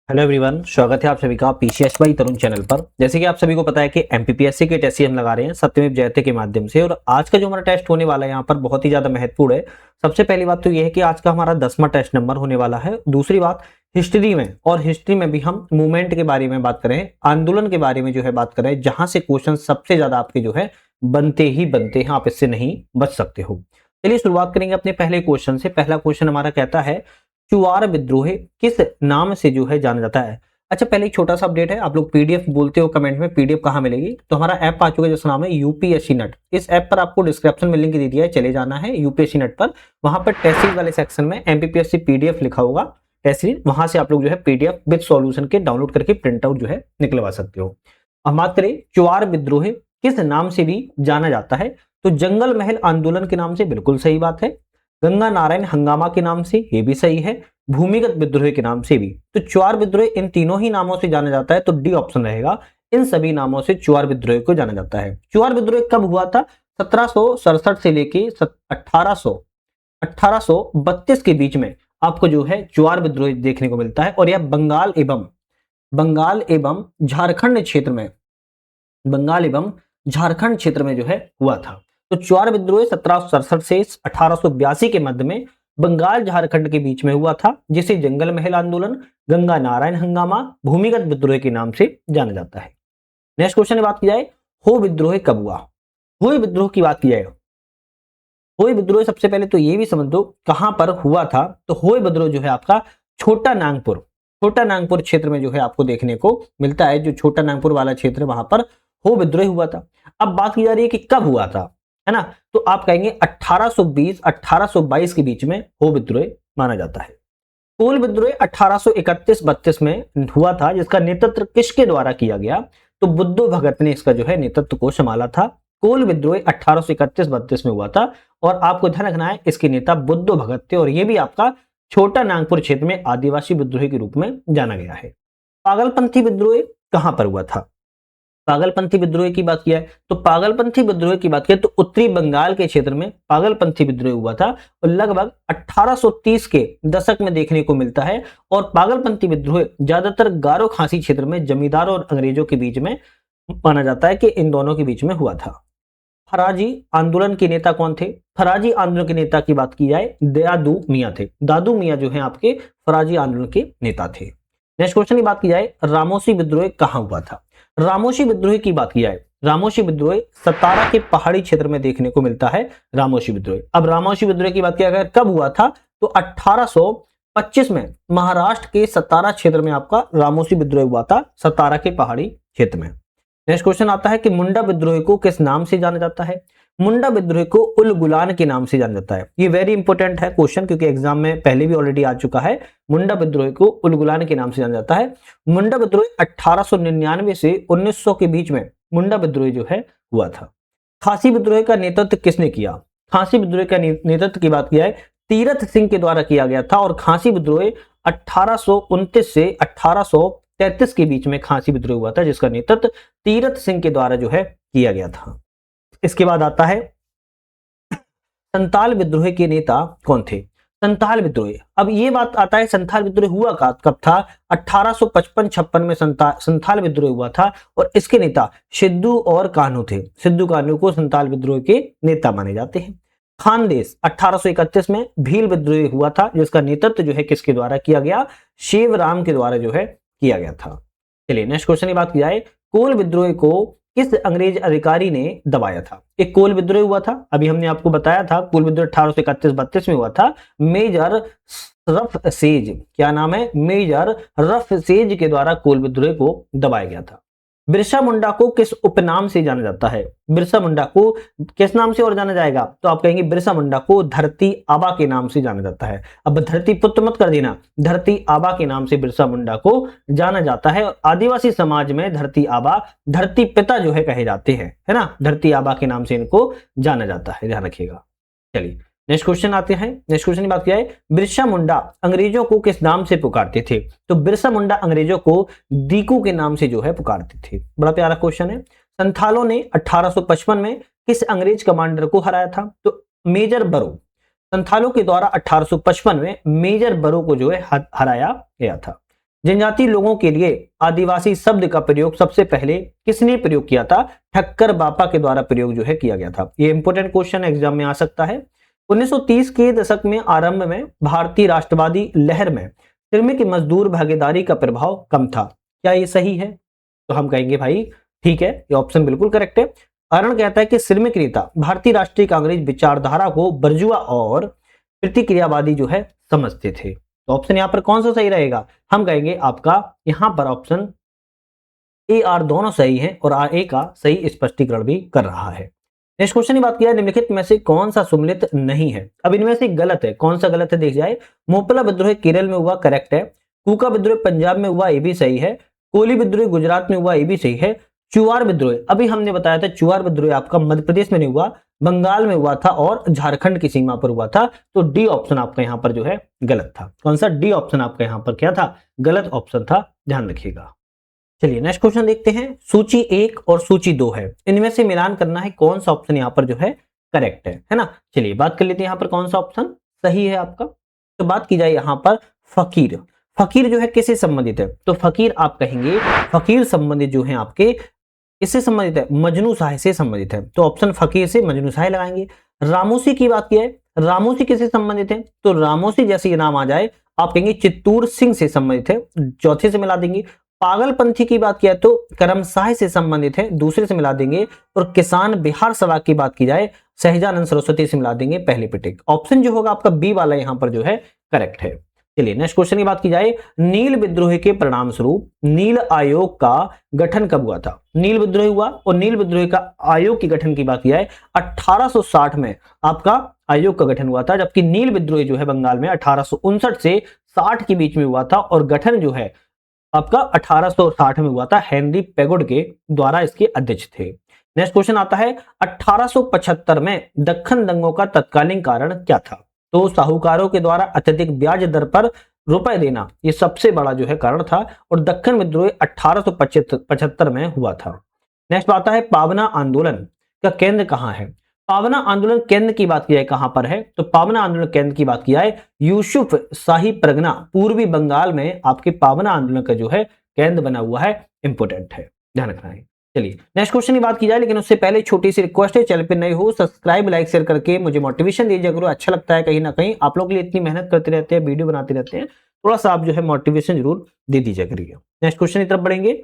Hello everyone, स्वागत है आप सभी का पीसीएस बाई तरुण चैनल पर। जैसे कि आप सभी को पता है कि एमपीपीएससी के टेस्ट हम लगा रहे हैं सत्यमेव जयते के माध्यम से। और आज का जो हमारा टेस्ट होने वाला है यहाँ पर बहुत ही ज्यादा महत्वपूर्ण है। सबसे पहली बात तो ये है कि आज का हमारा 10वां टेस्ट नंबर होने वाला है। दूसरी बात, हिस्ट्री में, और हिस्ट्री में भी हम मूवमेंट के बारे में बात करें, आंदोलन के बारे में जो है बात करें, जहां से क्वेश्चन सबसे ज्यादा आपके जो है बनते ही बनते हैं, आप इससे नहीं बच सकते हो। चलिए शुरुआत करेंगे अपने पहले क्वेश्चन से। पहला क्वेश्चन हमारा कहता है चुवार विद्रोह किस नाम से जो है जाना जाता है। अच्छा, पहले एक छोटा सा अपडेट है। आप लोग पीडीएफ बोलते हो कमेंट में, पीडीएफ कहाँ मिलेगी? तो हमारा ऐप आ चुका है जिसका नाम है यूपीएससी नट। इस ऐप पर आपको डिस्क्रिप्शन में लिंक दे दिया है, चले जाना है यूपीएससी नट पर। वहां पर टेस्ट सीरीज वाले सेक्शन में एमपीपीएससी पीडीएफ लिखा होगा, टेस्ट सीरीज, वहां से आप लोग जो है पीडीएफ विद सॉल्यूशन के डाउनलोड करके प्रिंट आउट जो है निकलवा सकते हो। अब बात करें चुवार विद्रोह किस नाम से भी जाना जाता है, तो जंगल महल आंदोलन के नाम से बिल्कुल सही बात है। गंगा नारायण हंगामा के नाम से, ये भी सही है। भूमिगत विद्रोह के नाम से भी। तो चुवार विद्रोह इन तीनों ही नामों से जाना जाता है, तो डी ऑप्शन रहेगा। इन सभी नामों से चुवार विद्रोह को जाना जाता है। चुवार विद्रोह कब हुआ था? 1767 से लेके 1832 के बीच में आपको जो है चुवार विद्रोह देखने को मिलता है। और यह बंगाल एवं झारखंड क्षेत्र में जो है हुआ था। तो चुवार विद्रोह 1767 से 1882 के मध्य में बंगाल झारखंड के बीच में हुआ था, जिसे जंगल महल आंदोलन, गंगा नारायण हंगामा, भूमिगत विद्रोह के नाम से जाना जाता है। नेक्स्ट क्वेश्चन की बात की जाए, हो विद्रोह कब हुआ? हुए विद्रोह की बात की जाए, हुए विद्रोह सबसे पहले तो ये भी समझ दो कहां पर हुआ था। तो हुए विद्रोह जो है आपका छोटा नागपुर क्षेत्र में जो है आपको देखने को मिलता है। जो छोटा नागपुर वाला क्षेत्र है वहां पर हो विद्रोह हुआ था। अब बात की जा रही है कि कब हुआ था, है ना? तो आप कहेंगे 1820-1822 के बीच में हो विद्रोह माना जाता है। कोल विद्रोह 1831-32 में हुआ था, जिसका नेतृत्व किसके द्वारा किया गया? तो बुद्धो भगत ने इसका जो है नेतृत्व को संभाला था। कोल विद्रोह 1831-32 में हुआ था और आपको ध्यान रखना है इसके नेता बुद्धो भगत थे। और यह भी आपका छोटा नागपुर क्षेत्र में आदिवासी विद्रोह के रूप में जाना गया है। पागलपंथी विद्रोह कहां पर हुआ था? पागलपंथी विद्रोह की बात किया है तो पागलपंथी विद्रोह की बात किया तो उत्तरी बंगाल के क्षेत्र में पागलपंथी विद्रोह हुआ था और लगभग 1830 के दशक में देखने को मिलता है। और पागलपंथी विद्रोह ज्यादातर गारो खासी क्षेत्र में जमींदारों और अंग्रेजों के बीच में माना जाता है कि इन दोनों के बीच में हुआ था। फराजी आंदोलन के नेता कौन थे? फराजी आंदोलन के नेता की बात की जाए दादू मियां थे। दादू मियां जो है आपके फराजी आंदोलन के नेता थे। नेक्स्ट क्वेश्चन की बात की जाए, रामोशी विद्रोह कहां हुआ था? रामोशी विद्रोह की बात की जाए, रामोशी विद्रोह सतारा के पहाड़ी क्षेत्र में देखने को मिलता है। रामोशी विद्रोह, अब रामोशी विद्रोह की बात किया गया कब हुआ था? तो 1825 में महाराष्ट्र के सतारा क्षेत्र में आपका रामोशी विद्रोह हुआ था, सतारा के पहाड़ी क्षेत्र में। नेक्स्ट क्वेश्चन आता है कि मुंडा विद्रोह को किस नाम से जाना जाता है? मुंडा विद्रोह को उलगुलान के नाम से जाना जाता है। ये वेरी इंपॉर्टेंट है क्वेश्चन, क्योंकि एग्जाम में पहले भी ऑलरेडी आ चुका है। मुंडा विद्रोह को उलगुलान के नाम से जाना जाता है। मुंडा विद्रोह 1899 से 1900 के बीच में मुंडा विद्रोह जो है हुआ था। खासी विद्रोह का नेतृत्व किसने किया? खासी विद्रोह का नेतृत्व की बात किया है तीरथ सिंह के द्वारा किया गया था। और खासी विद्रोह 1829 से 1833 के बीच में खासी विद्रोह हुआ था, जिसका नेतृत्व तीरथ सिंह के द्वारा जो है किया गया था। इसके बाद आता है संताल विद्रोह के नेता कौन थे? संताल विद्रोह, अब ये बात आता है संताल विद्रोह हुआ कब था? 1855-56 में संताल विद्रोह हुआ था और इसके नेता सिद्धू और कान्हू थे। सिद्धू कान्हू को संताल विद्रोह के नेता माने जाते हैं। खानदेश 1831 में भील विद्रोह हुआ था, जिसका नेतृत्व जो है किसके द्वारा किया गया? शिवराम के द्वारा जो है किया गया था। चलिए नेक्स्ट क्वेश्चन की बात की जाए, कोल विद्रोह को किस अंग्रेज अधिकारी ने दबाया था? एक कोल विद्रोह हुआ था, अभी हमने आपको बताया था। कोल विद्रोह 1831-32 में हुआ था। मेजर रफसेज, क्या नाम है? मेजर रफसेज के द्वारा कोल विद्रोह को दबाया गया था। बिरसा मुंडा को किस उपनाम से जाना जाता है? बिरसा मुंडा को किस नाम से और जाना जाएगा? तो आप कहेंगे बिरसा मुंडा को धरती आबा के नाम से जाना जाता है। अब धरती पुत्र मत कर देना, धरती आबा के नाम से बिरसा मुंडा को जाना जाता है। और आदिवासी समाज में धरती आबा धरती पिता जो है कहे जाते हैं, है ना? धरती आबा के नाम से इनको जाना जाता है, ध्यान रखिएगा। चलिए नेक्स्ट क्वेश्चन आते हैं। नेक्स्ट क्वेश्चन की बात किया है, बिरसा मुंडा अंग्रेजों को किस नाम से पुकारते थे? तो बिरसा मुंडा अंग्रेजों को दीकू के नाम से जो है पुकारते थे। बड़ा प्यारा क्वेश्चन है। संथालों ने 1855 में किस अंग्रेज कमांडर को हराया था? तो मेजर बरो। संथालों के द्वारा 1855 में मेजर बरो को जो है हराया गया था। जनजातीय लोगों के लिए आदिवासी शब्द का प्रयोग सबसे पहले किसने प्रयोग किया था? ठक्कर बापा के द्वारा प्रयोग जो है किया गया था। ये इंपॉर्टेंट क्वेश्चन एग्जाम में आ सकता है। 1930 के दशक में आरंभ में भारतीय राष्ट्रवादी लहर में श्रमिक मजदूर भागीदारी का प्रभाव कम था। क्या ये सही है? तो हम कहेंगे भाई ठीक है, ये ऑप्शन बिल्कुल करेक्ट है। कारण कहता है कि श्रमिक नेता भारतीय राष्ट्रीय कांग्रेस विचारधारा को बरजुआ और प्रतिक्रियावादी जो है समझते थे। तो ऑप्शन यहां पर कौन सा सही रहेगा? हम कहेंगे आपका यहां पर ऑप्शन ए आर दोनों सही है और आर ए का सही स्पष्टीकरण भी कर रहा है। नेक्स्ट क्वेश्चन की बात किया, निम्नलिखित में से कौन सा सुमेलित नहीं है? अब इनमें से गलत है, कौन सा गलत है देख जाए। मोपला विद्रोह केरल में हुआ, करेक्ट है। कूका विद्रोह पंजाब में हुआ, ये भी सही है। कोली विद्रोह गुजरात में हुआ, ये भी सही है। चुआर विद्रोह अभी हमने बताया था, चुआर विद्रोह आपका मध्य प्रदेश में नहीं हुआ, बंगाल में हुआ था और झारखंड की सीमा पर हुआ था। तो डी ऑप्शन आपका यहां पर जो है गलत था। कौन सा? डी ऑप्शन आपका यहां पर क्या था? गलत ऑप्शन था, ध्यान रखिएगा। चलिए नेक्स्ट क्वेश्चन देखते हैं। सूची 1 और सूची 2 है, इनमें से मिलान करना है कौन सा ऑप्शन यहाँ पर जो है करेक्ट है ना। चलिए बात कर लेते हैं यहाँ पर कौन सा ऑप्शन सही है आपका। तो बात की जाए यहाँ पर फकीर। फकीर जो है किससे संबंधित है? तो फकीर आप कहेंगे, फकीर संबंधित जो है आपके किससे संबंधित है? मजनू शाह से संबंधित है। तो ऑप्शन फकीर से मजनू शाह लगाएंगे। रामोसी की बात की है, रामोसी किससे संबंधित है? तो रामोसी जैसे ये नाम आ जाए आप कहेंगे चित्तूर सिंह से संबंधित है, चौथे से मिला देंगे। पागलपंथी की बात किया तो करमशाह से संबंधित है, दूसरे से मिला देंगे। और किसान बिहार सभा की बात की जाए सहजानंद सरस्वती से मिला देंगे, पहले पे टिक। ऑप्शन जो होगा आपका बी वाला यहां पर जो है करेक्ट है। चलिए नेक्स्ट क्वेश्चन की बात की जाए, नील विद्रोह के परिणाम स्वरूप नील आयोग का गठन कब हुआ था? नील विद्रोह हुआ और नील विद्रोह का आयोग के गठन की बात की जाए 1860 में आपका आयोग का गठन हुआ था, जबकि नील विद्रोह जो है बंगाल में 1859 से 60 के बीच में हुआ था और गठन जो है आपका 1860 में हुआ था। हेनरी पेगोड के द्वारा इसके अध्यक्ष थे। नेक्स्ट क्वेश्चन आता है 1875 में दक्खन दंगों का तत्कालीन कारण क्या था? तो साहूकारों के द्वारा अत्यधिक ब्याज दर पर रुपए देना ये सबसे बड़ा जो है कारण था और दक्खन विद्रोह 1875 में हुआ था। नेक्स्ट आता है पावना आंदोलन का केंद्र कहां है? पावना आंदोलन केंद्र की बात की जाए कहां पर है? तो पावना आंदोलन केंद्र की बात की जाए यूसुफ शाही परगना पूर्वी बंगाल में आपके पावना आंदोलन का जो है केंद्र बना हुआ है, इंपोर्टेंट है, ध्यान रखना है। चलिए नेक्स्ट क्वेश्चन की बात की जाए, लेकिन उससे पहले छोटी सी रिक्वेस्ट है, चैनल पे नए हो सब्सक्राइब लाइक शेयर करके मुझे मोटिवेशन दीजिए करो। अच्छा लगता है कहीं ना कहीं, आप लोग के लिए इतनी मेहनत करते रहते हैं, वीडियो बनाते रहते हैं, थोड़ा सा आप जो है मोटिवेशन जरूर दे दीजिए करिए। नेक्स्ट क्वेश्चन की तरफ बढ़ेंगे।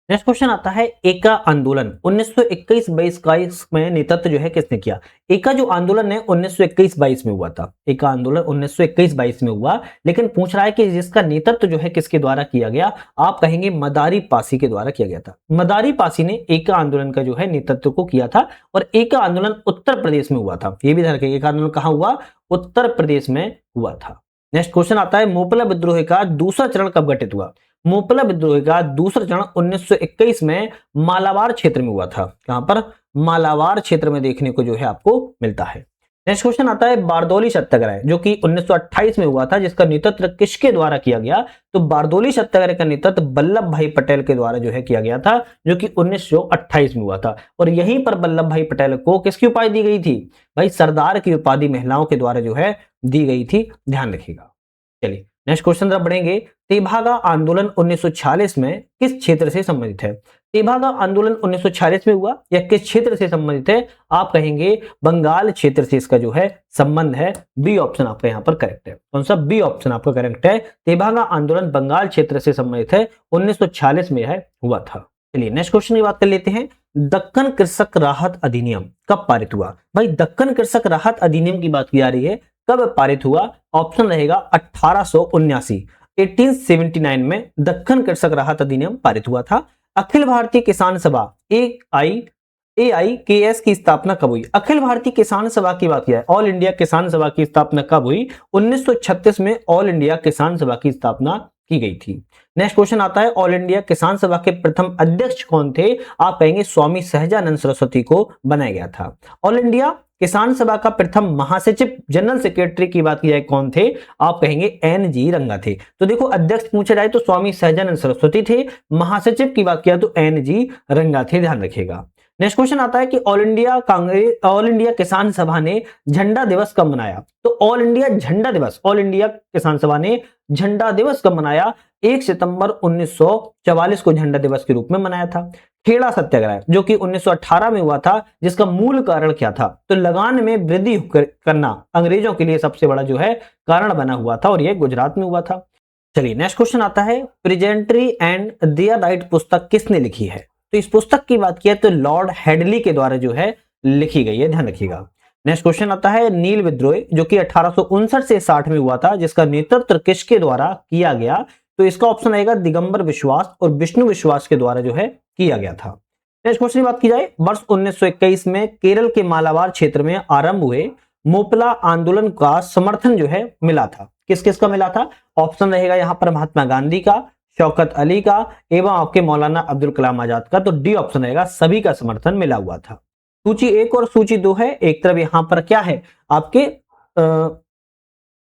नेक्स्ट क्वेश्चन आता है एका आंदोलन 1921-22 में नेतृत्व जो है किसने किया? एका जो आंदोलन है 1921-22 में हुआ था। एका आंदोलन 1921-22 में हुआ, लेकिन पूछ रहा है कि जिसका नेतृत्व जो है किसके द्वारा किया गया? आप कहेंगे मदारी पासी के द्वारा किया गया था। मदारी पासी ने एका आंदोलन का जो है नेतृत्व को किया था और एका आंदोलन उत्तर प्रदेश में हुआ था। ये भी ध्यान रखिए, एका आंदोलन कहां हुआ? उत्तर प्रदेश में हुआ था। नेक्स्ट क्वेश्चन आता है मोपला विद्रोह का दूसरा चरण कब घटित हुआ? मोपला विद्रोह का दूसरा चरण 1921 में मालाबार क्षेत्र में हुआ था। कहां पर? मालाबार क्षेत्र में देखने को जो है आपको मिलता है। नेक्स्ट क्वेश्चन आता है बारदौली सत्याग्रह जो कि 1928 में हुआ था, जिसका नेतृत्व किसके द्वारा किया गया? तो बारदौली सत्याग्रह का नेतृत्व वल्लभ भाई पटेल के द्वारा जो है किया गया था, जो कि 1928 में हुआ था। और यहीं पर वल्लभ भाई पटेल को किसकी उपाधि दी गई थी? भाई सरदार की उपाधि महिलाओं के द्वारा जो है दी गई थी, ध्यान रखिएगा। चलिए नेक्स्ट क्वेश्चन तरफ बढ़ेंगे। तेभागा आंदोलन 1946 में किस क्षेत्र से संबंधित है? तेभागा आंदोलन 1946 में हुआ या किस क्षेत्र से संबंधित है? आप कहेंगे बंगाल क्षेत्र से इसका जो है संबंध है। बी ऑप्शन आपका यहाँ पर करेक्ट है। कौन सा? बी ऑप्शन आपका करेक्ट है। तेभागा आंदोलन बंगाल क्षेत्र से संबंधित है, 1946 में है हुआ था। चलिए नेक्स्ट क्वेश्चन की बात कर लेते हैं। दक्कन कृषक राहत अधिनियम कब पारित हुआ? भाई दक्कन कृषक राहत अधिनियम की बात की जा रही है, कब पारित हुआ? ऑप्शन रहेगा 1879, 1879 में दक्कन कृषक राहत अधिनियम पारित हुआ था। अखिल भारतीय किसान सभा AIKS की स्थापना कब हुई? अखिल भारतीय किसान सभा की बात किया है, ऑल इंडिया किसान सभा की स्थापना कब हुई? 1936 में ऑल इंडिया किसान सभा की स्थापना की गई थी। नेक्स्ट क्वेश्चन आता है ऑल इंडिया किसान सभा के प्रथम अध्यक्ष कौन थे? आप कहेंगे स्वामी सहजानंद सरस्वती को बनाया गया था। ऑल इंडिया किसान सभा का प्रथम महासचिव जनरल सेक्रेटरी की बात की जाए कौन थे? आप कहेंगे NG रंगा थे। तो देखो अध्यक्ष पूछा जाए तो स्वामी सहजानंद सरस्वती थे, महासचिव की बात किया तो NG रंगा थे, ध्यान रखिएगा। नेक्स्ट क्वेश्चन आता है कि ऑल इंडिया किसान सभा ने झंडा दिवस कब मनाया? तो ऑल इंडिया झंडा दिवस ऑल इंडिया किसान सभा ने झंडा दिवस कब मनाया? 1 सितंबर 1944 को झंडा दिवस के रूप में मनाया था। खेड़ा सत्याग्रह जो कि 1918 में हुआ था, जिसका मूल कारण क्या था? तो लगान में वृद्धि करना अंग्रेजों के लिए सबसे बड़ा जो है कारण बना हुआ था, और यह गुजरात में हुआ था। चलिए नेक्स्ट क्वेश्चन आता है, प्रेजेंटरी एंड देयर राइट पुस्तक किसने लिखी है? तो इस पुस्तक की बात किया तो लॉर्ड हेडली के द्वारा जो है लिखी गई है, ध्यान रखिएगा। नेक्स्ट क्वेश्चन आता है, नील विद्रोह जो कि 1859 से 60 में हुआ था, जिसका नेतृत्व किसके द्वारा किया गया? तो इसका ऑप्शन आएगा दिगंबर विश्वास और विष्णु विश्वास के द्वारा जो है किया गया था। नेक्स्ट क्वेश्चन की बात की जाए, वर्ष 1921 में केरल के मालाबार क्षेत्र में आरंभ हुए मोपला आंदोलन का समर्थन जो है मिला था। किस किस का मिला था? ऑप्शन रहेगा यहां पर महात्मा गांधी का, शौकत अली का एवं आपके मौलाना अब्दुल कलाम आजाद का। तो डी ऑप्शन रहेगा, सभी का समर्थन मिला हुआ था। सूची 1 और सूची 2 है। एक तरफ यहां पर क्या है आपके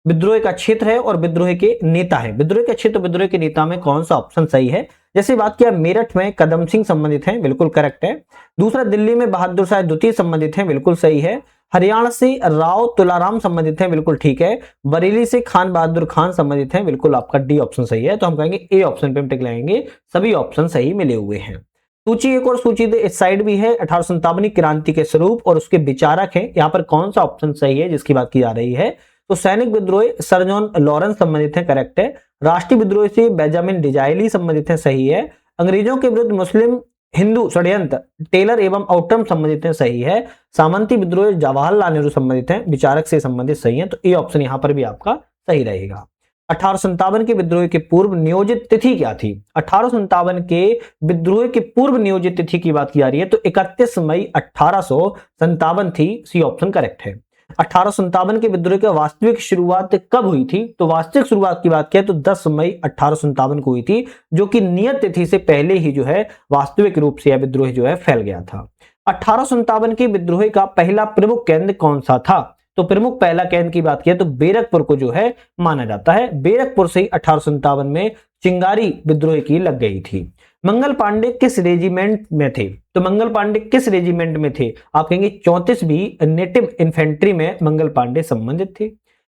विद्रोह का क्षेत्र है और विद्रोह के नेता है। विद्रोह के क्षेत्र, विद्रोह के नेता में कौन सा ऑप्शन सही है? जैसे बात किया मेरठ में कदम सिंह संबंधित हैं, बिल्कुल करेक्ट है। दूसरा दिल्ली में बहादुर शाह द्वितीय संबंधित हैं, बिल्कुल सही है। हरियाणा से राव तुलाराम संबंधित हैं, बिल्कुल ठीक है। बरेली से खान बहादुर खान संबंधित हैं, बिल्कुल आपका डी ऑप्शन सही है। तो हम कहेंगे ए ऑप्शन पे हम टिक लगाएंगे, सभी ऑप्शन सही मिले हुए हैं। सूची 1 और सूची 2 इस साइड भी है। 1857 क्रांति के स्वरूप और उसके विचारक हैं, यहाँ पर कौन सा ऑप्शन सही है जिसकी बात की जा रही है? तो सैनिक विद्रोह सर जॉन लॉरेंस संबंधित है, करेक्ट है। राष्ट्रीय विद्रोह से बेंजामिन डिजाइली संबंधित है, सही है। अंग्रेजों के विरुद्ध मुस्लिम हिंदू षड्यंत्र टेलर एवं आउटम संबंधित है, सही है। सामंती विद्रोह जवाहरलाल नेहरू संबंधित है, विचारक से संबंधित, सही है। तो ए ऑप्शन यहां पर भी आपका सही रहेगा। 1857 के विद्रोह के पूर्व नियोजित तिथि क्या थी? 1857 के विद्रोह के पूर्व नियोजित तिथि की बात की जा रही है, तो 31 मई 1857 थी, सी ऑप्शन करेक्ट है। 1857 के विद्रोह की वास्तविक शुरुआत कब हुई थी? तो वास्तविक शुरुआत की बात किया तो 10 मई 1857 को हुई थी, जो कि नियत तिथि से पहले ही जो है वास्तविक रूप से यह विद्रोह जो है फैल गया था। 1857 के विद्रोह का पहला प्रमुख केंद्र कौन सा था? तो प्रमुख पहला केंद्र की बात किया तो बेरकपुर को जो है माना जाता है। बेरकपुर से ही 1857 में चिंगारी विद्रोह की लग गई थी। मंगल पांडे किस रेजिमेंट में थे? तो मंगल पांडे किस रेजिमेंट में थे? आप कहेंगे 34 नेटिव इन्फेंट्री में मंगल पांडे संबंधित थे।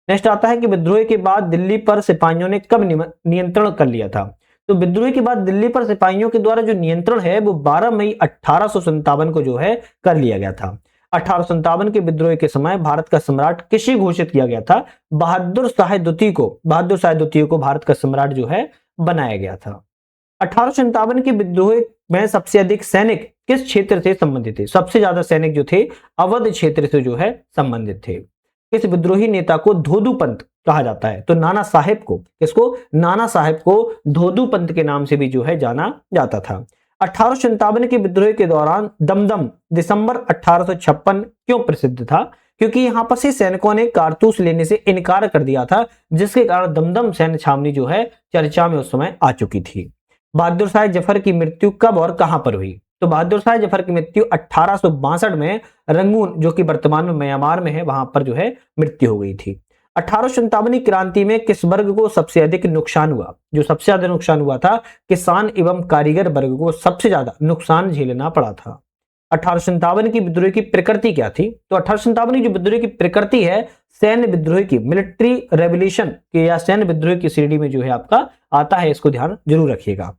नेक्स्ट आता है कि विद्रोह के बाद दिल्ली पर सिपाहियों ने कब नियंत्रण कर लिया था? तो विद्रोह के बाद दिल्ली पर सिपाहियों के द्वारा जो नियंत्रण है वो 12 मई 1857 को जो है कर लिया गया था। 1857 के विद्रोह के समय भारत का सम्राट किसे घोषित किया गया था? बहादुर शाह द्वितीय को, बहादुर शाह द्वितीय को भारत का सम्राट जो है बनाया गया था। 1857 के विद्रोह में सबसे अधिक सैनिक किस क्षेत्र से संबंधित थे? सबसे ज्यादा सैनिक जो थे अवध क्षेत्र से जो है संबंधित थे। इस विद्रोही नेता को धोदू पंत कहा जाता है। तो नाना साहेब को, किसको? नाना साहेब को धोदू पंत के नाम से भी जो है जाना जाता था। 1857 के विद्रोह के दौरान दमदम दिसंबर 1856 क्यों प्रसिद्ध था? क्योंकि यहां पर से सैनिकों ने कारतूस लेने से इनकार कर दिया था, जिसके कारण दमदम सैन्य छावनी जो है चर्चा में उस समय आ चुकी थी। बहादुर शाह जफर की मृत्यु कब और कहां पर हुई? तो बहादुर शाह जफर की मृत्यु 1862 में रंगून, जो कि वर्तमान में म्यांमार में है, वहां पर जो है मृत्यु हो गई थी। 1857 क्रांति में किस वर्ग को सबसे अधिक नुकसान हुआ? जो सबसे ज्यादा नुकसान हुआ था किसान एवं कारीगर वर्ग को सबसे ज्यादा नुकसान झेलना पड़ा था। 1857 की विद्रोह की प्रकृति क्या थी? तो 1857 की जो विद्रोह की प्रकृति है सैन्य विद्रोह की, मिलिट्री रेवोल्यूशन के या सैन्य विद्रोह की श्रेणी में जो है आपका आता है, इसको ध्यान जरूर रखिएगा।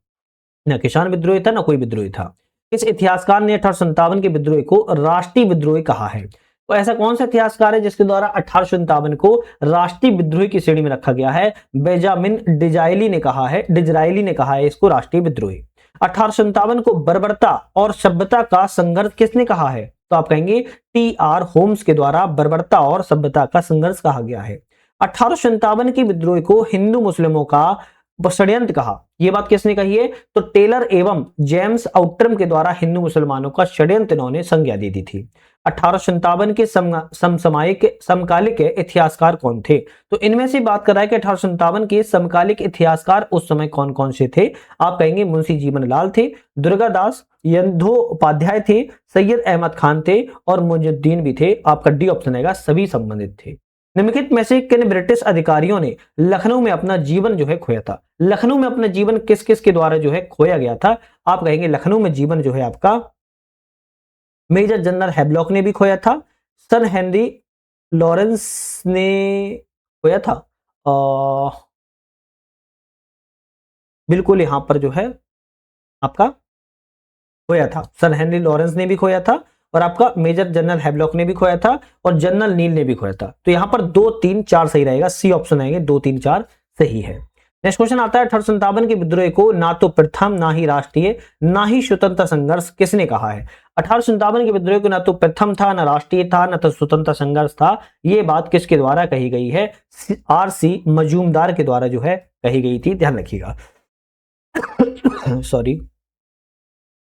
न किसान विद्रोह था, न कोई विद्रोह था। इस इतिहासकार ने 1857 के विद्रोह को राष्ट्रीय विद्रोह कहा है। तो ऐसा कौन सा इतिहासकार है जिसके द्वारा 1857 को राष्ट्रीय विद्रोह की श्रेणी में रखा गया है? बेंजामिन डिजाइली ने कहा है, डिजराइली ने कहा है इसको राष्ट्रीय विद्रोह। 1857 को बर्बरता और सभ्यता का संघर्ष किसने कहा है? तो आप कहेंगे टी.आर. होम्स के द्वारा बर्बरता और सभ्यता का संघर्ष कहा गया है। 1857 के विद्रोह को हिंदू मुस्लिमों का षड्यंत्र कहा, यह बात किसने कही है? तो टेलर एवं जेम्स आउटरम के द्वारा हिंदू मुसलमानों का षड्यंत्र इन्होंने संज्ञा दे दी थी। 1857 के समसामयिक समकालिक इतिहासकार कौन थे? तो इनमें से बात कर रहा है कि 1857 के समकालिक इतिहासकार उस समय कौन कौन से थे? आप कहेंगे मुंशी जीवन लाल थे, दुर्गादास यंधोपाध्याय थे, सैयद अहमद खान थे और मुजुद्दीन भी थे। आपका डी ऑप्शन आएगा, सभी संबंधित थे। निम्नलिखित में से किन ब्रिटिश अधिकारियों ने लखनऊ में अपना जीवन जो है खोया था? लखनऊ में अपना जीवन किस किस के द्वारा जो है खोया गया था? आप कहेंगे लखनऊ में जीवन जो है आपका मेजर जनरल हैवलॉक ने भी खोया था, सर हेनरी लॉरेंस ने खोया था, बिल्कुल यहाँ पर जो है आपका खोया था। सर हेनरी लॉरेंस ने भी खोया था और आपका मेजर जनरल हैवलॉक ने भी खोया था और जनरल नील ने भी खोया था। तो यहां पर 2, 3, 4 सही रहेगा, सी ऑप्शन आएंगे, 2, 3, 4 सही है। नेक्स्ट क्वेश्चन आता है 1857 के विद्रोह को ना तो प्रथम, ना ही राष्ट्रीय, ना ही स्वतंत्रता संघर्ष किसने कहा है? 1857 के विद्रोह को ना तो प्रथम था, ना राष्ट्रीय था, ना तो स्वतंत्रता संघर्ष था। ये बात किसके द्वारा कही गई है? आर.सी. मजूमदार के द्वारा जो है कही गई थी, ध्यान रखिएगा। सॉरी।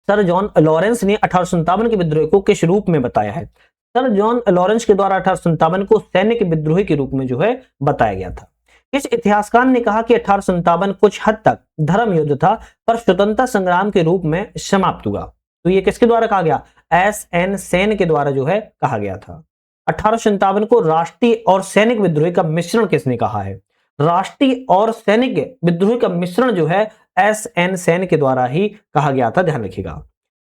सर जॉन लॉरेंस ने 1857 के विद्रोह को किस रूप में बताया है? सर जॉन लॉरेंस के द्वारा 1857 को सैनिक विद्रोह के रूप में जो है बताया गया था। इस इतिहासकार ने कहा कि 1857 कुछ हद तक धर्म युद्ध था पर स्वतंत्रता संग्राम के रूप में समाप्त हुआ। तो ये किसके द्वारा कहा गया? एस.एन. सेन के द्वारा जो है कहा गया था। 1857 को राष्ट्रीय और सैनिक विद्रोह का मिश्रण किसने कहा है? राष्ट्रीय और सैनिक विद्रोह का मिश्रण जो है एस.एन. सेन के द्वारा ही कहा गया था, ध्यान रखिएगा।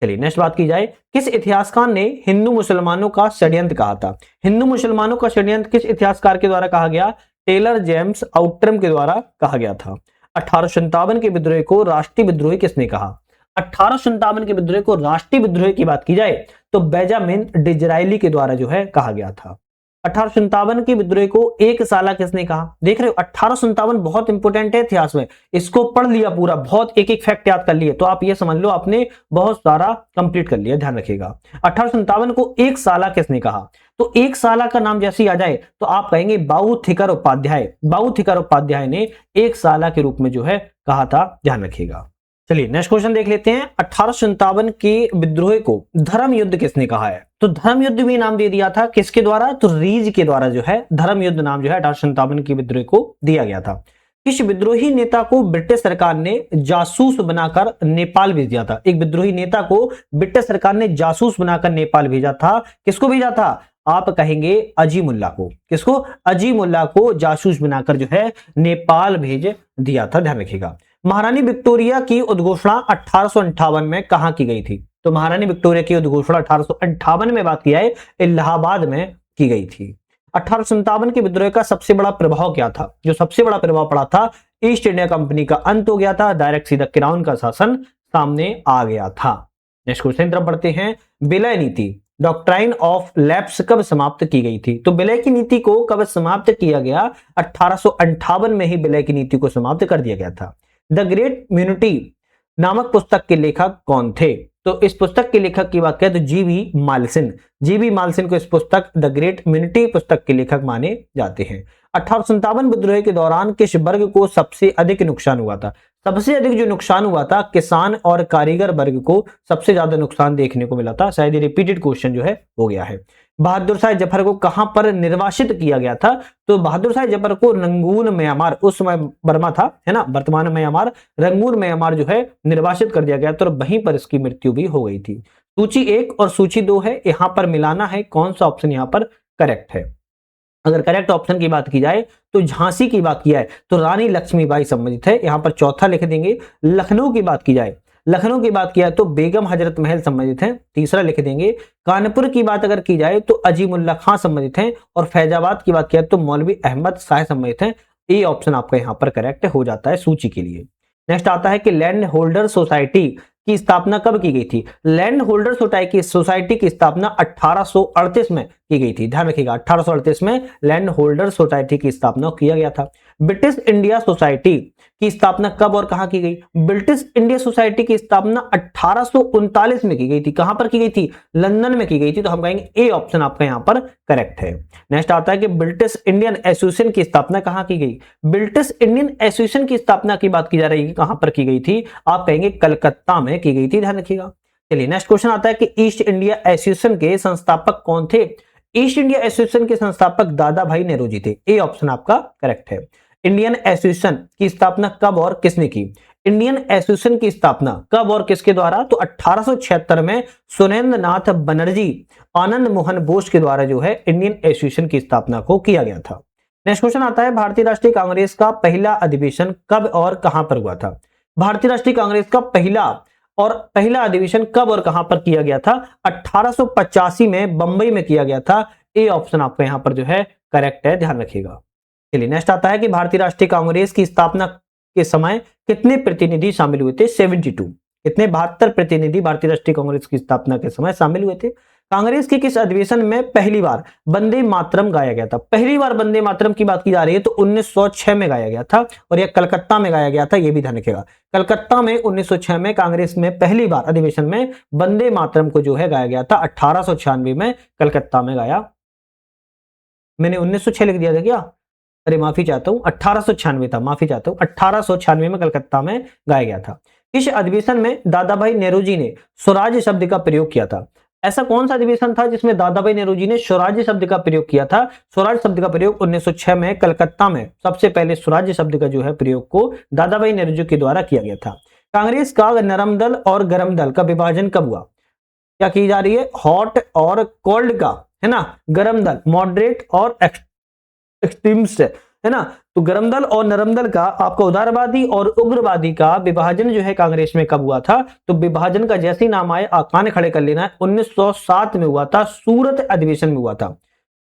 चलिए नेक्स्ट बात की जाए, किस इतिहासकार ने हिंदू मुसलमानों का षड्यंत्र कहा था? हिंदू मुसलमानों का षड्यंत्र किस इतिहासकार के द्वारा कहा गया? टेलर जेम्स आउट्रम के द्वारा कहा गया था। 1857 के विद्रोह को राष्ट्रीय विद्रोह किसने कहा? 1857 के विद्रोह को राष्ट्रीय विद्रोह की बात की जाए तो बेंजामिन डिज़रायली के द्वारा जो है कहा गया था। 1857 के विद्रोह को एक साला किसने कहा? देख रहे हो 1857 बहुत इंपॉर्टेंट है इतिहास में, इसको पढ़ लिया पूरा, बहुत एक एक फैक्ट याद कर लिए तो आप ये समझ लो आपने बहुत सारा कंप्लीट कर लिया, ध्यान रखिएगा। 1857 को एक साला किसने कहा? तो एक साला का नाम जैसे ही आ जाए तो आप कहेंगे बाऊ थिकर उपाध्याय। बाऊ थिकर उपाध्याय ने एक साला के रूप में जो है कहा था, ध्यान रखिएगा। चलिए नेक्स्ट क्वेश्चन देख लेते हैं। 1857 के विद्रोह को धर्म युद्ध किसने कहा है? तो धर्म युद्ध भी नाम दे दिया था किसके द्वारा? तो रीज के द्वारा जो है धर्म युद्ध नाम जो है 1857 के विद्रोह को दिया गया था। किस विद्रोही नेता को ब्रिटिश सरकार ने जासूस बनाकर नेपाल भेज दिया था? एक विद्रोही नेता को ब्रिटिश सरकार ने जासूस बनाकर नेपाल भेजा था। किसको भेजा था? आप कहेंगे अजीमुल्ला को। किसको? अजीमुल्ला को जासूस बनाकर जो है नेपाल भेज दिया था, ध्यान रखिएगा। महारानी विक्टोरिया की उद्घोषणा 1858 में कहां की गई थी? तो महारानी विक्टोरिया की उद्घोषणा 1858 में बात किया है इलाहाबाद में की गई थी। 1857 के विद्रोह का सबसे बड़ा प्रभाव क्या था? जो सबसे बड़ा प्रभाव पड़ा था, ईस्ट इंडिया कंपनी का अंत हो गया था, डायरेक्ट सीधा क्राउन का शासन सामने आ गया था। नेक्स्ट क्वेश्चन तरफ बढ़ते हैं। विलय नीति डॉक्ट्राइन ऑफ लैप्स कब समाप्त की गई थी? तो विलय की नीति को कब समाप्त किया गया? 1858 में ही विलय की नीति को समाप्त कर दिया गया था। द ग्रेट म्यूनिटी नामक पुस्तक के लेखक कौन थे? तो इस पुस्तक के लेखक की बात करें तो जी.बी. मालसिन। जी.बी. मालसिन को इस पुस्तक द ग्रेट म्यूनिटी पुस्तक के लेखक माने जाते हैं। 1857 विद्रोह के दौरान किस वर्ग को सबसे अधिक नुकसान हुआ था? सबसे अधिक जो नुकसान हुआ था किसान और कारीगर वर्ग को सबसे ज्यादा नुकसान देखने को मिला था। शायद ये रिपीटेड क्वेश्चन जो है हो गया है। बहादुर शाह जफर को कहां पर निर्वासित किया गया था? तो बहादुर शाह जफर को रंगून म्यांमार, उस समय बर्मा था है ना, वर्तमान म्यांमार, रंगून म्यांमार जो है निर्वासित कर दिया गया तो वहीं पर इसकी मृत्यु भी हो गई थी। सूची 1 और सूची 2 है, यहां पर मिलाना है कौन सा ऑप्शन यहां पर करेक्ट है। अगर करेक्ट ऑप्शन की बात की जाए तो झांसी की बात की जाए तो रानी लक्ष्मीबाई संबंधित है, यहां पर चौथा लिख देंगे। लखनऊ की बात की जाए, लखनऊ की बात किया तो बेगम हजरत महल संबंधित है, तीसरा लिख देंगे। कानपुर की बात अगर की जाए तो अजीमुल्ला खां संबंधित है और फैजाबाद की बात किया तो मौलवी अहमद शाह संबंधित है। ए ऑप्शन आपका यहां पर करेक्ट हो जाता है सूची के लिए। नेक्स्ट आता है कि लैंड होल्डर सोसाइटी की स्थापना कब की गई थी? लैंड होल्डर सोसाइटी की स्थापना 1838 में की गई थी, ध्यान रखिएगा 1838 में लैंड होल्डर सोसाइटी की स्थापना किया गया था। ब्रिटिश इंडिया सोसाइटी की स्थापना कब और कहां की गई? ब्रिटिश इंडिया सोसाइटी की स्थापना 1839 में की गई थी। कहां पर की गई थी? लंदन में की गई थी। तो हम कहेंगे ए ऑप्शन आपका यहां पर करेक्ट है। नेक्स्ट आता है कि ब्रिटिश इंडियन एसोसिएशन की स्थापना कहां की गई? ब्रिटिश इंडियन एसोसिएशन की स्थापना की बात की जा रही है, कहां पर की गई थी? आप कहेंगे कलकत्ता में की गई थी, ध्यान रखिएगा। चलिए नेक्स्ट क्वेश्चन आता है कि ईस्ट इंडिया एसोसिएशन के संस्थापक कौन थे? ईस्ट इंडिया एसोसिएशन के संस्थापक दादा भाई नेहरू थे। ए ऑप्शन आपका करेक्ट है। इंडियन एसोसिएशन की स्थापना कब और किसने की? इंडियन एसोसिएशन की स्थापना कब और किसके द्वारा? तो 1876 में सुरेंद्र नाथ बनर्जी आनंद मोहन बोस के द्वारा जो है इंडियन एसोसिएशन की स्थापना को किया गया था। नेक्स्ट क्वेश्चन आता है भारतीय राष्ट्रीय कांग्रेस का पहला अधिवेशन कब और कहां पर हुआ था? भारतीय राष्ट्रीय कांग्रेस का पहला अधिवेशन कब और कहां पर किया गया था? 1885 में बंबई में किया गया था। ए ऑप्शन आपका यहां पर जो है करेक्ट है, ध्यान रखिएगा। चलिए नेक्स्ट आता है कि भारतीय राष्ट्रीय कांग्रेस की स्थापना के समय कितने प्रतिनिधि शामिल हुए थे? 72। कितने? 72 प्रतिनिधि भारतीय राष्ट्रीय कांग्रेस की स्थापना के समय शामिल हुए थे। कांग्रेस के किस अधिवेशन में पहली बार वंदे मातरम गाया गया था? पहली बार वंदे मातरम की बात की जा रही है तो 1906 में गाया गया था और यह कलकत्ता में गाया गया था, यह भी ध्यान रखिएगा। कलकत्ता में 1906 में कांग्रेस में पहली बार अधिवेशन में वंदे मातरम को जो है गाया गया था। 1896 में कलकत्ता में गाया। मैंने 1906 लिख दिया था क्या? अरे माफी चाहता हूं, 1896 था, माफी चाहता हूं, 1896 में कलकत्ता में गाया गया था। इस अधिवेशन में दादा भाई नेहरू ने स्वराज शब्द का प्रयोग किया था। ऐसा कौन सा अधिवेशन था जिसमें दादा भाई नेहरू ने स्वराज शब्द का प्रयोग किया था? स्वराज शब्द का प्रयोग 1906 में कलकत्ता में सबसे पहले स्वराज शब्द का जो है प्रयोग को दादा भाई नेहरू के द्वारा किया गया था। कांग्रेस का नरम दल और गरम दल का विभाजन कब हुआ? क्या की जा रही है? हॉट और कोल्ड का, है ना, गरम दल, मॉडरेट और एक्सट्रीमिस्ट, है ना। तो गरम दल और नरम दल का आपका उदारवादी और उग्रवादी का विभाजन जो है कांग्रेस में कब हुआ था? तो विभाजन का जैसे ही नाम आए कान खड़े कर लेना है, 1907 में हुआ था, सूरत अधिवेशन में हुआ था।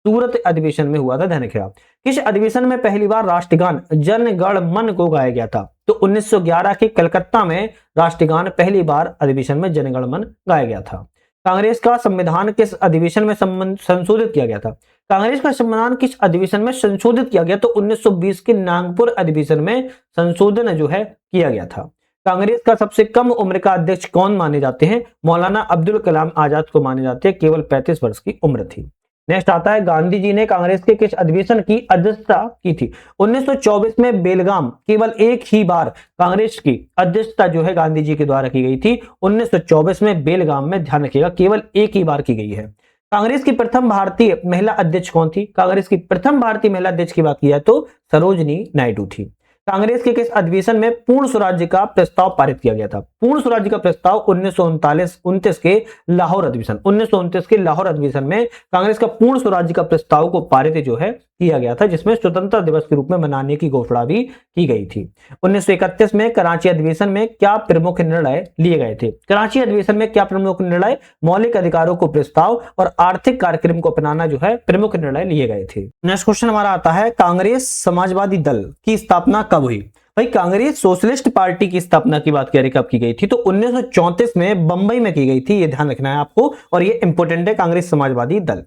सूरत अधिवेशन में हुआ था, ध्यान रखिएगा। किस अधिवेशन में पहली बार राष्ट्रगान जन गण मन को गाया गया था? तो 1911 के कलकत्ता में राष्ट्रगान पहली बार अधिवेशन में जन गण मन गाया गया था। कांग्रेस का संविधान किस अधिवेशन में संशोधित किया गया था? कांग्रेस का संविधान किस अधिवेशन में संशोधित किया गया? तो 1920 के नागपुर अधिवेशन में संशोधन जो है किया गया था। कांग्रेस का सबसे कम उम्र का अध्यक्ष कौन माने जाते हैं? मौलाना अब्दुल कलाम आजाद को माने जाते हैं, केवल 35 वर्ष की उम्र थी। नेक्स्ट आता है, गांधी जी ने कांग्रेस के किस अधिवेशन की अध्यक्षता की थी? 1924 में बेलगाम, केवल एक ही बार कांग्रेस की अध्यक्षता जो है गांधी जी के द्वारा की गई थी। 1924 में बेलगाम में, ध्यान रखिएगा, केवल एक ही बार की गई है। कांग्रेस की प्रथम भारतीय महिला अध्यक्ष कौन थी? कांग्रेस की प्रथम भारतीय महिला अध्यक्ष की बात की जाए तो सरोजनी नायडू थी। कांग्रेस के किस अधिवेशन में पूर्ण स्वराज्य का प्रस्ताव पारित किया गया था? पूर्ण स्वराज्य का प्रस्ताव 1939 के लाहौर अधिवेशन, 1929 के लाहौर अधिवेशन में कांग्रेस का पूर्ण स्वराज्य का प्रस्ताव को पारित जो है किया गया था, जिसमें स्वतंत्रता दिवस के रूप में मनाने की घोषणा भी की गई थी। 1931 में कराची अधिवेशन में क्या प्रमुख निर्णय लिए गए थे? कराची अधिवेशन में क्या प्रमुख निर्णय? मौलिक अधिकारों को प्रस्ताव और आर्थिक कार्यक्रम को अपनाना जो है प्रमुख निर्णय लिए गए थे। नेक्स्ट क्वेश्चन हमारा आता है, कांग्रेस समाजवादी दल की स्थापना कब हुई? भाई कांग्रेस सोशलिस्ट पार्टी की स्थापना की बात करें कब की गई थी? तो 1934 में बंबई में की गई थी, ये ध्यान रखना है आपको, और ये इंपोर्टेंट है, कांग्रेस समाजवादी दल।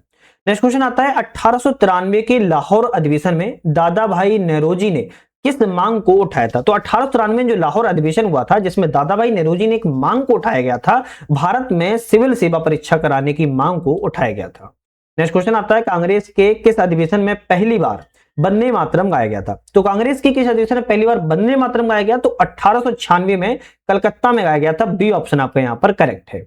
नेक्स्ट क्वेश्चन आता है, 1893 के लाहौर अधिवेशन में दादा भाई नेहरूजी ने किस मांग को उठाया था? तो 1893 में जो लाहौर अधिवेशन हुआ था, जिसमें दादा भाई नेहरूजी ने एक मांग को उठाया गया था, भारत में सिविल सेवा परीक्षा कराने की मांग को उठाया गया था। नेक्स्ट क्वेश्चन आता है, कांग्रेस के किस अधिवेशन में पहली बार वंदे मातरम गाया गया था? तो कांग्रेस की किस अधिवेशन में पहली बार वंदे मातरम गाया गया? तो 1896 में कलकत्ता में गाया गया था। बी ऑप्शन आपका यहां पर करेक्ट है।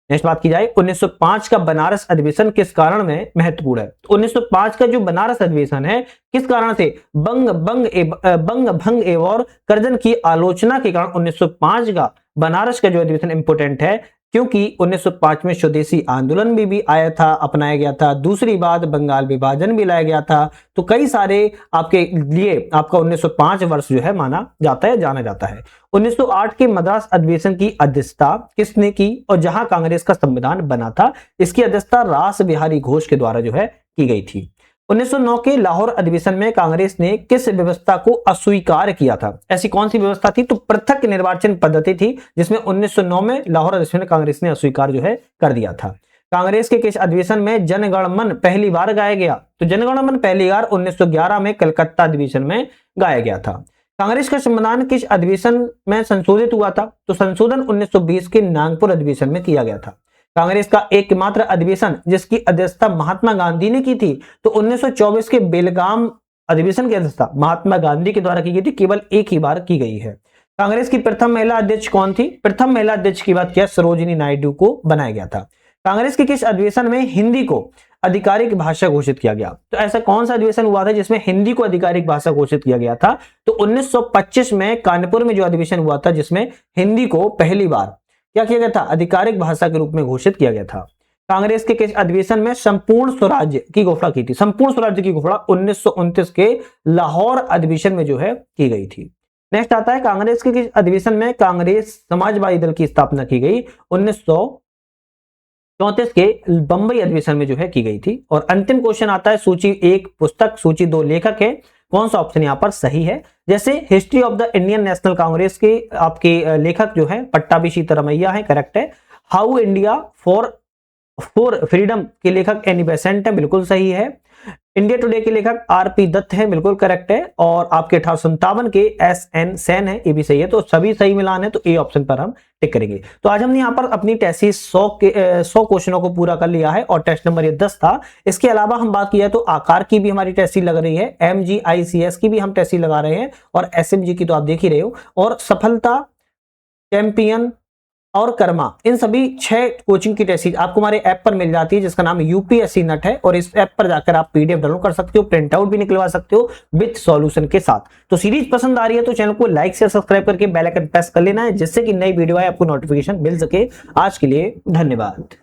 नेक्स्ट बात की जाए, 1905 का बनारस अधिवेशन किस कारण में महत्वपूर्ण है? तो 1905 का जो बनारस अधिवेशन है, किस कारण से? बंग भंग एवं कर्जन की आलोचना के कारण 1905 का बनारस का जो अधिवेशन इंपोर्टेंट है, क्योंकि 1905 में स्वदेशी आंदोलन भी आया था, अपनाया गया था। दूसरी बात, बंगाल विभाजन भी लाया गया था। तो कई सारे आपके लिए आपका 1905 वर्ष जो है माना जाता है, जाना जाता है। 1908 के मद्रास अधिवेशन की अध्यक्षता किसने की और जहां कांग्रेस का संविधान बना था? इसकी अध्यक्षता रास बिहारी घोष के द्वारा जो है की गई थी। 1909 के लाहौर अधिवेशन में कांग्रेस ने किस व्यवस्था को अस्वीकार किया था? ऐसी कौन सी व्यवस्था थी? तो पृथक निर्वाचन पद्धति थी, जिसमें 1909 में लाहौर अधिवेशन में कांग्रेस ने अस्वीकार जो है कर दिया था। कांग्रेस के किस अधिवेशन में जनगण मन पहली बार गाया गया? तो जनगण मन पहली बार 1911 में कलकत्ता अधिवेशन में गाया गया था। कांग्रेस का संविधान किस अधिवेशन में संशोधित हुआ था? तो संशोधन 1920 के नागपुर अधिवेशन में किया गया था। कांग्रेस का एकमात्र अधिवेशन जिसकी अध्यक्षता महात्मा गांधी ने की थी, तो 1924 के बेलगाम अधिवेशन की अध्यक्षता महात्मा गांधी के द्वारा की गई थी, केवल एक ही बार की गई है। कांग्रेस की प्रथम महिला अध्यक्ष कौन थी? प्रथम महिला अध्यक्ष की बात किया, सरोजिनी नायडू को बनाया गया था। कांग्रेस के किस अधिवेशन में हिंदी को आधिकारिक भाषा घोषित किया गया? तो ऐसा कौन सा अधिवेशन हुआ था जिसमें हिंदी को आधिकारिक भाषा घोषित किया गया था? तो 1925 में कानपुर में जो अधिवेशन हुआ था, जिसमें हिंदी को पहली बार क्या किया गया था? आधिकारिक भाषा के रूप में घोषित किया गया था। कांग्रेस के किस अधिवेशन में संपूर्ण स्वराज्य की घोषणा की थी? संपूर्ण स्वराज्य की घोषणा 1929 के लाहौर अधिवेशन में जो है की गई थी। नेक्स्ट आता है, कांग्रेस के किस अधिवेशन में कांग्रेस समाजवादी दल की स्थापना की गई? 1934 के बंबई अधिवेशन में जो है की गई थी। और अंतिम क्वेश्चन आता है, सूची 1 पुस्तक, सूची 2 लेखक है। कौन सा ऑप्शन यहाँ पर सही है। जैसे history of the Indian national Congress के आपके लेखक जो है पट्टाभी सीतारमैया है, करेक्ट है। हाउ इंडिया फॉर फ्रीडम के लेखक एनी बेसेंट है, बिल्कुल सही है। इंडिया टुडे के लेखक आरपी दत्त है, बिल्कुल करेक्ट है। और आपके 1857 के एसएन सेन है, ये भी सही है। तो सभी सही मिलान है, तो ए ऑप्शन पर हम टिक करेंगे। तो आज हमने यहाँ पर अपनी टेस्ट 100 क्वेश्चनों को पूरा कर लिया है और टेस्ट नंबर ये 10 था। इसके अलावा हम बात किया तो आकार की भी हमारी टेस्ट लग रही है, MGICS की भी हम टेस्ट लगा रहे हैं और SMG की तो आप देख ही रहे हो। और सफलता, चैंपियन और कर्मा, इन सभी 6 कोचिंग की टेस्ट आपको हमारे ऐप पर मिल जाती है जिसका नाम UPSC नट है। और इस ऐप पर जाकर आप PDF डाउनलोड कर सकते हो, प्रिंट आउट भी निकलवा सकते हो विद सॉल्यूशन के साथ। तो सीरीज पसंद आ रही है तो चैनल को लाइक शेयर सब्सक्राइब करके बेल आइकन प्रेस कर लेना है, जिससे कि नई वीडियो आए आपको नोटिफिकेशन मिल सके। आज के लिए धन्यवाद।